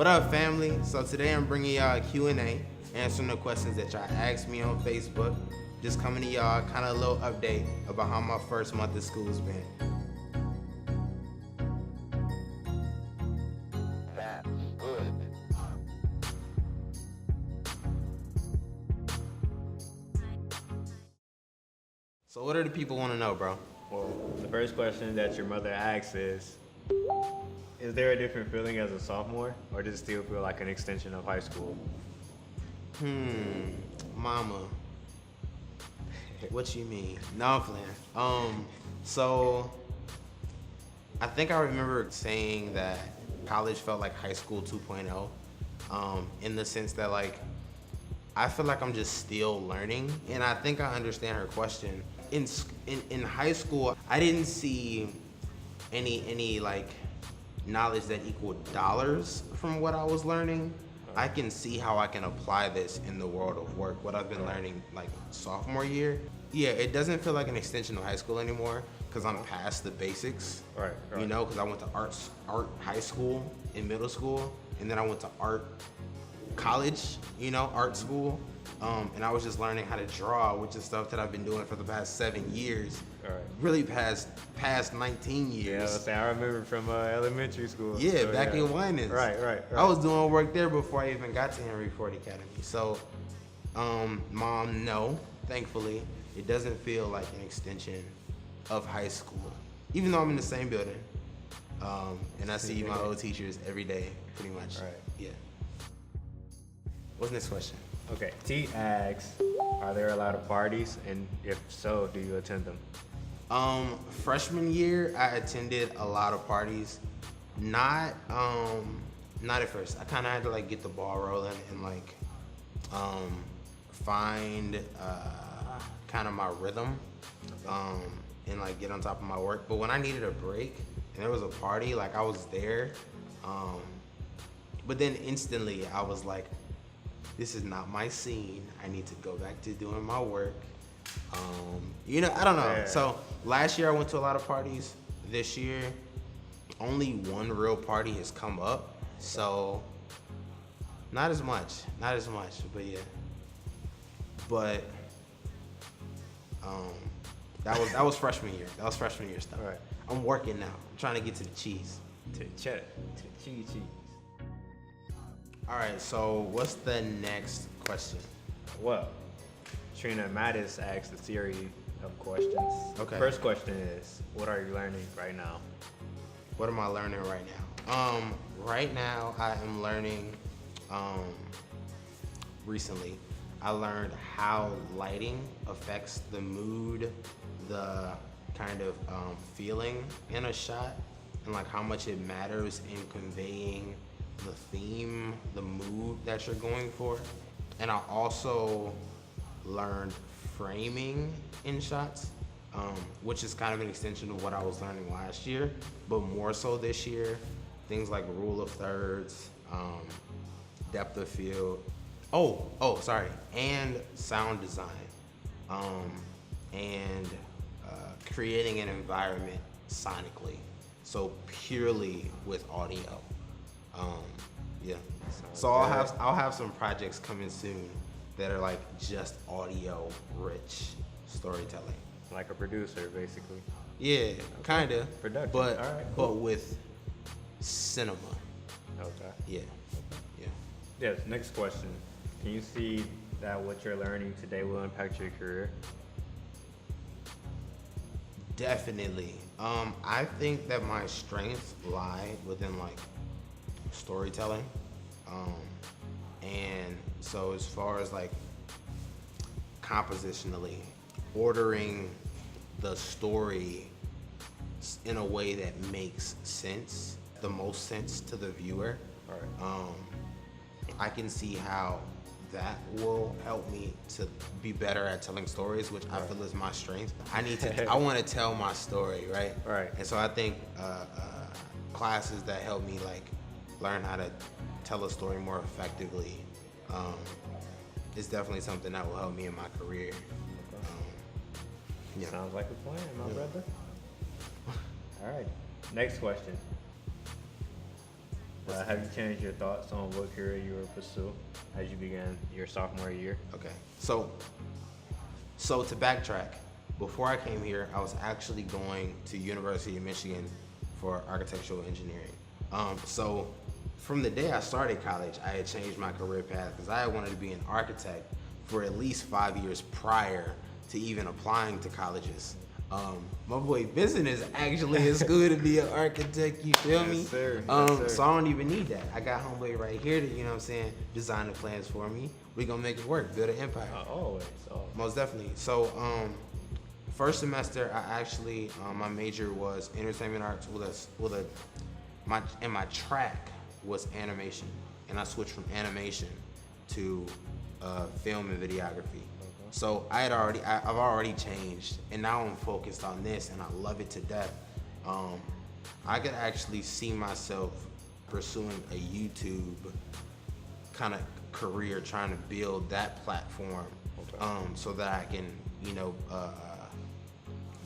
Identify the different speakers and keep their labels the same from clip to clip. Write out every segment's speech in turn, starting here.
Speaker 1: What up, family? So today I'm bringing y'all a Q&A, answering the questions that y'all asked me on Facebook. Just coming to y'all, kind of a little update about how my first month of school's been.
Speaker 2: That's good.
Speaker 1: So what do the people want to know, bro?
Speaker 3: Well, the first question that your mother asks is there a different feeling as a sophomore, or does it still feel like an extension of high school?
Speaker 1: Mama. What you mean? No, I'm playing. So I think I remember saying that college felt like high school 2.0, in the sense that like I feel like I'm just still learning, and I think I understand her question. In high school, I didn't see any like knowledge that equaled dollars from what I was learning. I can see how I can apply this in the world of work, what I've been learning like sophomore year. Yeah, it doesn't feel like an extension of high school anymore because I'm past the basics.
Speaker 3: Right.
Speaker 1: You know, because I went to art high school in middle school, and then I went to art college, art school. And I was just learning how to draw, which is stuff that I've been doing for the past 7 years.
Speaker 3: All right.
Speaker 1: Really past 19 years.
Speaker 3: Yeah, I remember from elementary school.
Speaker 1: Yeah,
Speaker 3: So,
Speaker 1: back in Winans.
Speaker 3: Right.
Speaker 1: I was doing work there before I even got to Henry Ford Academy. So, Mom, no, thankfully, it doesn't feel like an extension of high school, even though I'm in the same building. And I see my old teachers every day, pretty much.
Speaker 3: Right.
Speaker 1: Yeah. What's the next question?
Speaker 3: Okay. T asks, are there a lot of parties, and if so, do you attend them?
Speaker 1: Freshman year, I attended a lot of parties. Not at first. I kind of had to like get the ball rolling and like find kind of my rhythm and like get on top of my work. But when I needed a break and there was a party, like I was there. But then instantly I was like, this is not my scene. I need to go back to doing my work. I don't know.
Speaker 3: Yeah.
Speaker 1: So last year I went to a lot of parties. This year, only one real party has come up. So not as much, but yeah. But that was freshman year. That was freshman year stuff.
Speaker 3: Right.
Speaker 1: I'm working now. I'm trying to get to the cheese.
Speaker 3: To cheddar, to cheese.
Speaker 1: All right, so what's the next question?
Speaker 3: Well, Trina Mattis asked a series of questions.
Speaker 1: Okay.
Speaker 3: First question is, what are you learning right now?
Speaker 1: What am I learning right now? Right now I am learning, recently, I learned how lighting affects the mood, the kind of feeling in a shot, and like how much it matters in conveying the theme, the mood that you're going for. And I also learned framing in shots, which is kind of an extension of what I was learning last year, but more so this year. Things like rule of thirds, depth of field. And sound design, and creating an environment sonically. So purely with audio. Yeah. So I'll have some projects coming soon that are like just audio rich storytelling.
Speaker 3: Like a producer, basically.
Speaker 1: Yeah, kinda.
Speaker 3: Production.
Speaker 1: But
Speaker 3: All right,
Speaker 1: but with cinema.
Speaker 3: Okay.
Speaker 1: Yeah.
Speaker 3: Yes, next question. Can you see that what you're learning today will impact your career?
Speaker 1: Definitely. I think that my strengths lie within like storytelling. And so as far as like compositionally, ordering the story in a way that makes sense, the most sense to the viewer.
Speaker 3: All right.
Speaker 1: I can see how that will help me to be better at telling stories, which I feel is my strength. I want to tell my story, right?
Speaker 3: Right.
Speaker 1: And so I think classes that help me like learn how to tell a story more effectively is definitely something that will help me in my career. Yeah.
Speaker 3: Sounds like a plan, my brother. All right. Next question. Have you changed your thoughts on what career you will pursue as you began your sophomore year?
Speaker 1: Okay. So to backtrack, before I came here, I was actually going to University of Michigan for architectural engineering. So from the day I started college, I had changed my career path because I had wanted to be an architect for at least 5 years prior to even applying to colleges. My boy Vincent is actually in school to be an architect, you feel me?
Speaker 3: Yes, sir.
Speaker 1: So I don't even need that. I got homeboy right here to, you know what I'm saying, design the plans for me. We gonna make it work, build an empire.
Speaker 3: Always.
Speaker 1: Most definitely. So, first semester, I actually my major was entertainment arts my track was animation, and I switched from animation to film and videography. So I've already changed, and now I'm focused on this, and I love it to death. I could actually see myself pursuing a YouTube kind of career, trying to build that platform, so that I can,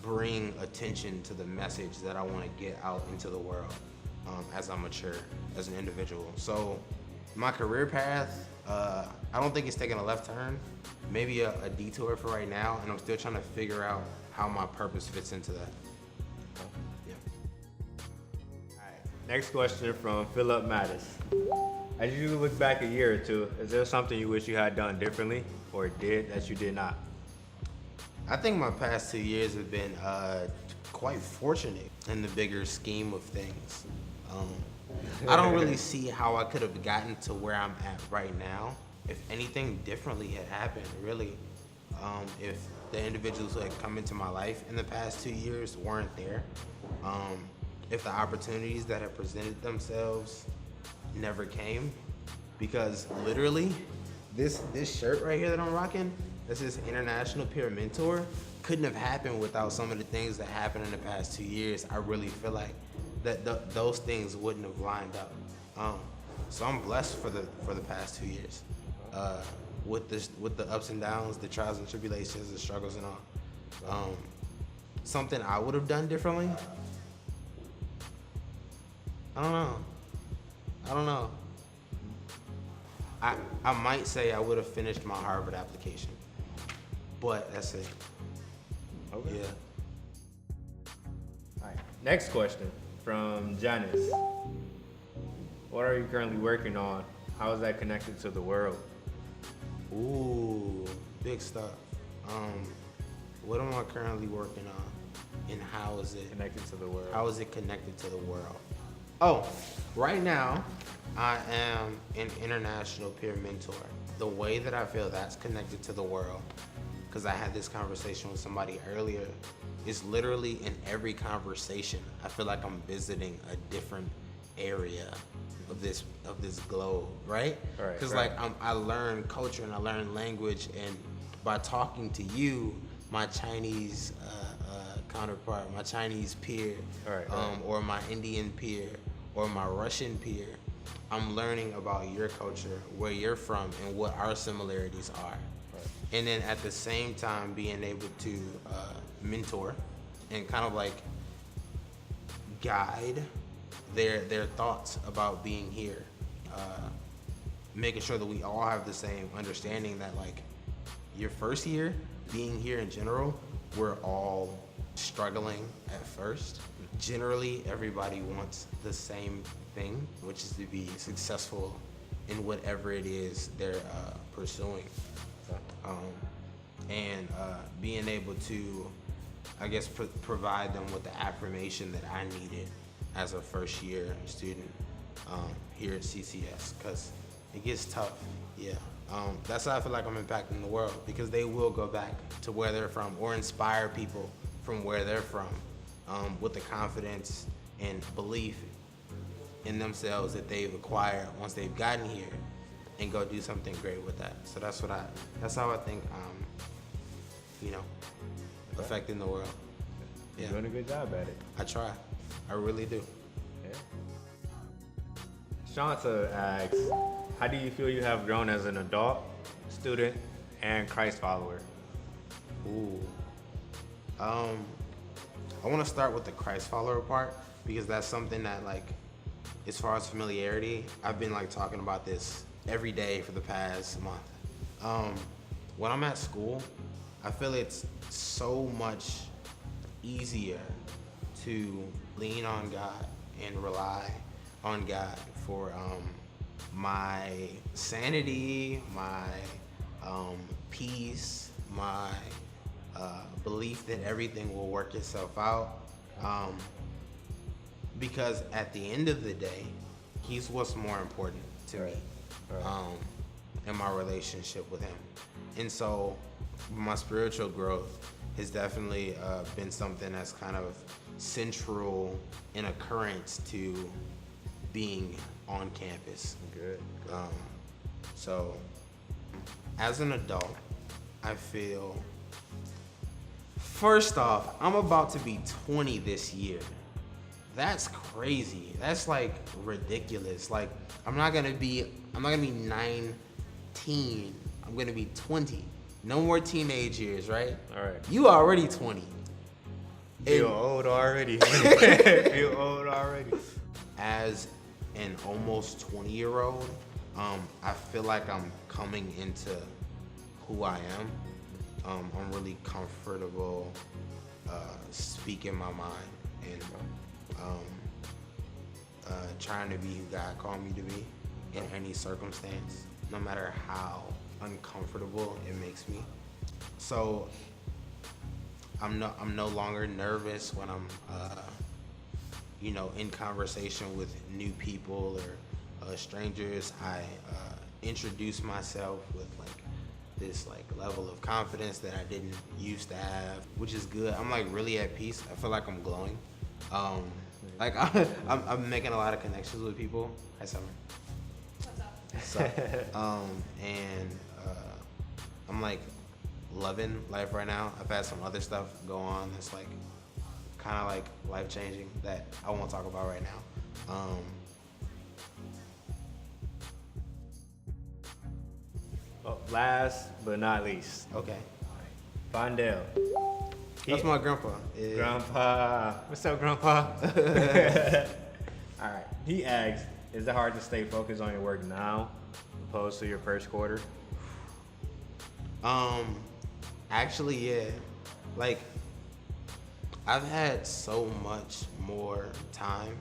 Speaker 1: bring attention to the message that I want to get out into the world as I mature as an individual. So my career path, I don't think it's taking a left turn, maybe a detour for right now, and I'm still trying to figure out how my purpose fits into that. Yeah.
Speaker 3: All right. Next question from Philip Mattis. As you look back a year or two, is there something you wish you had done differently or did that you did not?
Speaker 1: I think my past 2 years have been quite fortunate in the bigger scheme of things. I don't really see how I could have gotten to where I'm at right now if anything differently had happened, really. If the individuals who had come into my life in the past 2 years weren't there, if the opportunities that have presented themselves never came, because literally this shirt right here that I'm rocking, this is International Peer Mentor, couldn't have happened without some of the things that happened in the past 2 years. I really feel like that those things wouldn't have lined up. So I'm blessed for the past 2 years, with the ups and downs, the trials and tribulations, the struggles and all. Something I would have done differently, I don't know. I might say I would have finished my Harvard application, but that's it.
Speaker 3: Okay.
Speaker 1: Yeah.
Speaker 3: All right. Next question from Janice. What are you currently working on? How is that connected to the world?
Speaker 1: Ooh, big stuff. What am I currently working on, and how is it
Speaker 3: Connected to the world.
Speaker 1: How is it connected to the world? Oh, right now, I am an international peer mentor. The way that I feel that's connected to the world, because I had this conversation with somebody earlier, is literally in every conversation, I feel like I'm visiting a different area of this globe, right?
Speaker 3: Right,
Speaker 1: Because
Speaker 3: right.
Speaker 1: I learn culture and I learn language, and by talking to you, my Chinese counterpart, my Chinese peer,
Speaker 3: Right.
Speaker 1: or my Indian peer, or my Russian peer, I'm learning about your culture, where you're from, and what our similarities are.
Speaker 3: Right.
Speaker 1: And then at the same time, being able to mentor and kind of like guide their thoughts about being here, making sure that we all have the same understanding that, like, your first year being here in general, we're all struggling at first. Generally, everybody wants the same thing, which is to be successful in whatever it is they're pursuing. And being able to, I guess, provide them with the affirmation that I needed as a first year student here at CCS, because it gets tough. Yeah. That's how I feel like I'm impacting the world, because they will go back to where they're from or inspire people from where they're from, with the confidence and belief in themselves that they've acquired once they've gotten here, and go do something great with that. So that's how I think affecting the world.
Speaker 3: You're
Speaker 1: Yeah.
Speaker 3: doing a good job at it.
Speaker 1: I try. I really do.
Speaker 3: Yeah. Shanta asks, how do you feel you have grown as an adult, student, and Christ follower?
Speaker 1: Ooh. I want to start with the Christ follower part, because that's something that, like, as far as familiarity, I've been like talking about this every day for the past month. When I'm at school, I feel it's so much easier to lean on God and rely on God for my sanity, my peace, my belief that everything will work itself out. Because at the end of the day, He's what's more important to me in my relationship with Him. And so my spiritual growth has definitely been something that's kind of central in occurrence to being on campus.
Speaker 3: Good.
Speaker 1: So as an adult, I feel, first off, I'm about to be 20 this year. That's crazy. That's like ridiculous. Like I'm not gonna be 19. I'm gonna be 20. No more teenage years, right?
Speaker 3: All right.
Speaker 1: You already 20.
Speaker 3: Feel old already. Feel old already.
Speaker 1: As an almost 20-year-old, I feel like I'm coming into who I am. I'm really comfortable speaking my mind and trying to be who God called me to be in any circumstance, no matter how uncomfortable it makes me. So I'm no longer nervous when I'm in conversation with new people or strangers. I introduce myself with this level of confidence that I didn't used to have, which is good. I'm really at peace. I feel like I'm glowing. I'm making a lot of connections with people. Hi, Summer.
Speaker 4: What's up?
Speaker 1: So, I'm loving life right now. I've had some other stuff go on that's kind of life changing that I won't talk about right now.
Speaker 3: Last but not least,
Speaker 1: Okay,
Speaker 3: Fondell.
Speaker 1: that's my grandpa. Yeah.
Speaker 3: Grandpa. What's up, Grandpa? All right. He asked, is it hard to stay focused on your work now opposed to your first quarter?
Speaker 1: Actually, yeah. I've had so much more time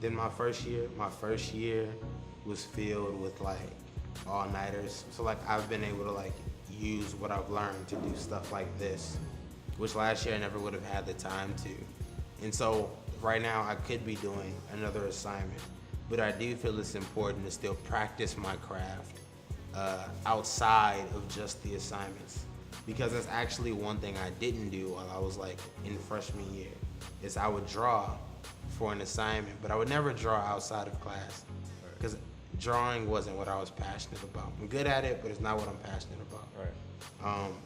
Speaker 1: than my first year. My first year was filled with all-nighters. So I've been able to use what I've learned to do stuff like this, which last year I never would have had the time to. And so right now I could be doing another assignment, but I do feel it's important to still practice my craft outside of just the assignments, because that's actually one thing I didn't do while I was in freshman year, is I would draw for an assignment, but I would never draw outside of class, because drawing wasn't what I was passionate about. I'm good at it, but it's not what I'm passionate about.
Speaker 3: Right.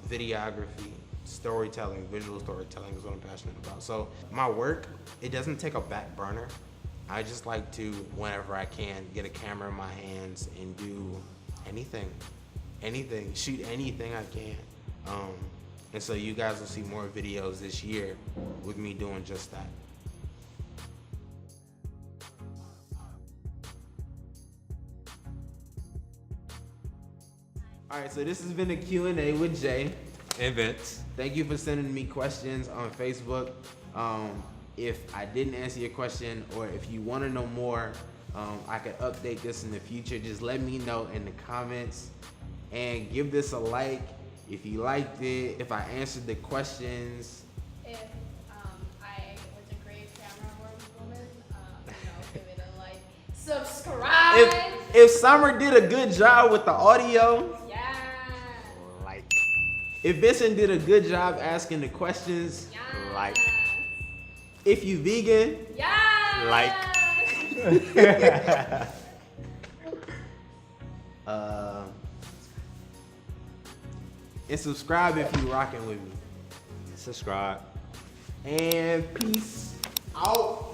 Speaker 1: Videography, storytelling, visual storytelling is what I'm passionate about. So my work, it doesn't take a back burner. I just like to, whenever I can, get a camera in my hands and do anything, shoot anything I can. And so you guys will see more videos this year with me doing just that. All right, so this has been a Q&A with Jay.
Speaker 3: And Vince.
Speaker 1: Thank you for sending me questions on Facebook. If I didn't answer your question, or if you want to know more, I could update this in the future. Just let me know in the comments and give this a like if you liked it, if I answered the questions.
Speaker 4: If I was a great camera woman, give it a like. Subscribe.
Speaker 1: If Summer did a good job with the audio,
Speaker 4: Yeah.
Speaker 1: if Vincent did a good job asking the questions,
Speaker 4: Yeah.
Speaker 3: Like.
Speaker 1: if you vegan,
Speaker 4: Yeah.
Speaker 3: Like.
Speaker 1: and subscribe if you rocking with me.
Speaker 3: Subscribe.
Speaker 1: And peace out.